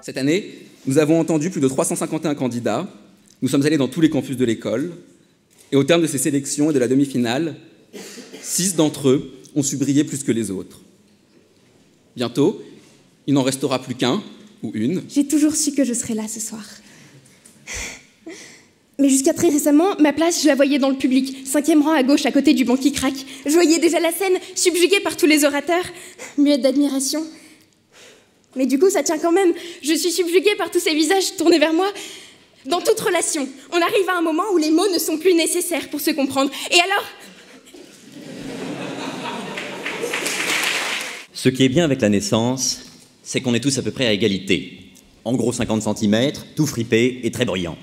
Cette année, nous avons entendu plus de 351 candidats. Nous sommes allés dans tous les campus de l'école. Et au terme de ces sélections et de la demi-finale, 6 d'entre eux ont su briller plus que les autres. Bientôt, il n'en restera plus qu'un ou une. J'ai toujours su que je serais là ce soir. Mais jusqu'à très récemment, ma place, je la voyais dans le public, 5e rang à gauche, à côté du banc qui craque. Je voyais déjà la scène, subjuguée par tous les orateurs, muette d'admiration. Mais du coup, ça tient quand même. Je suis subjuguée par tous ces visages tournés vers moi. Dans toute relation, on arrive à un moment où les mots ne sont plus nécessaires pour se comprendre. Et alors... Ce qui est bien avec la naissance, c'est qu'on est tous à peu près à égalité. En gros 50 cm, tout fripé et très brillant.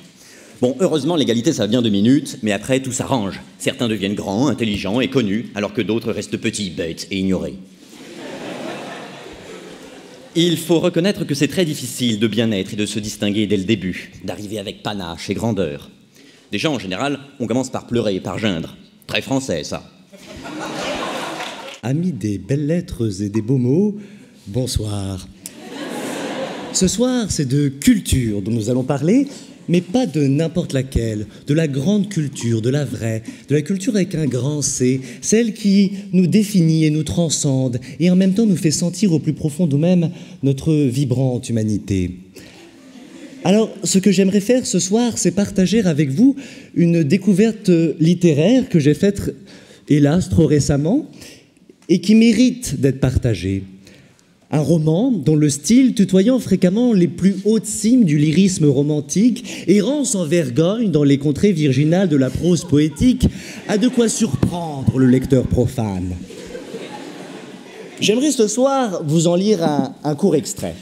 Bon, heureusement, l'égalité, ça vient 2 minutes, mais après, tout s'arrange. Certains deviennent grands, intelligents et connus, alors que d'autres restent petits, bêtes et ignorés. Il faut reconnaître que c'est très difficile de bien être et de se distinguer dès le début, d'arriver avec panache et grandeur. Déjà, en général, on commence par pleurer, par geindre. Très français, ça. Amis des belles lettres et des beaux mots, bonsoir. Ce soir, c'est de culture dont nous allons parler, mais pas de n'importe laquelle, de la grande culture, de la vraie, de la culture avec un grand C, celle qui nous définit et nous transcende, et en même temps nous fait sentir au plus profond de nous-mêmes notre vibrante humanité. Alors, ce que j'aimerais faire ce soir, c'est partager avec vous une découverte littéraire que j'ai faite, hélas, trop récemment, et qui mérite d'être partagée. Un roman dont le style, tutoyant fréquemment les plus hautes cimes du lyrisme romantique, errant sans vergogne dans les contrées virginales de la prose poétique, a de quoi surprendre le lecteur profane. J'aimerais ce soir vous en lire un court extrait.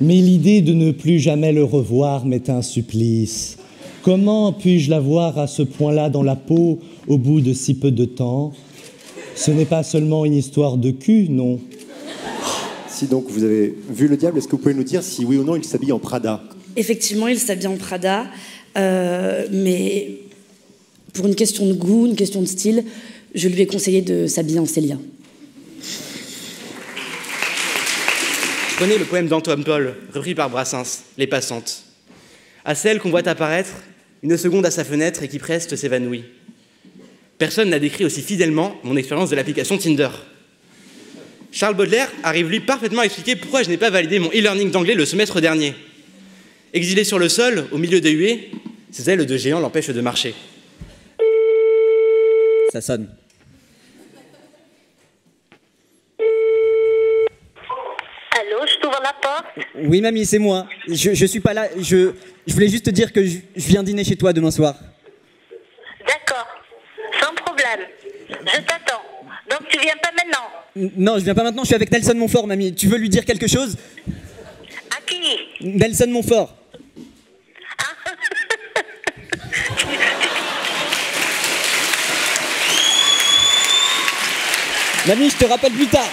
Mais l'idée de ne plus jamais le revoir m'est un supplice. Comment puis-je l'avoir à ce point-là dans la peau au bout de si peu de temps? Ce n'est pas seulement une histoire de cul, non. Si donc vous avez vu le diable, est-ce que vous pouvez nous dire si oui ou non il s'habille en Prada? Effectivement, il s'habille en Prada, mais pour une question de goût, une question de style, je lui ai conseillé de s'habiller en Célia. Je connais le poème d'Antoine Paul, repris par Brassens, Les Passantes. À celle qu'on voit apparaître, une seconde à sa fenêtre et qui presque s'évanouit. Personne n'a décrit aussi fidèlement mon expérience de l'application Tinder. Charles Baudelaire arrive lui parfaitement à expliquer pourquoi je n'ai pas validé mon e-learning d'anglais le semestre dernier. Exilé sur le sol, au milieu des huées, ses ailes de géant l'empêchent de marcher. Ça sonne. Allô, je t'ouvre la porte. Oui, mamie, c'est moi. Je suis pas là. Je voulais juste te dire que je viens dîner chez toi demain soir. D'accord, sans problème. Je t'attends. Donc tu viens pas maintenant? Non, je viens pas maintenant. Je suis avec Nelson Montfort, mamie. Tu veux lui dire quelque chose? À qui? Nelson Montfort. Mamie, je te rappelle plus tard.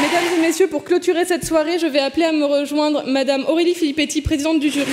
Mesdames et messieurs, pour clôturer cette soirée, je vais appeler à me rejoindre Madame Aurélie Filippetti, présidente du jury.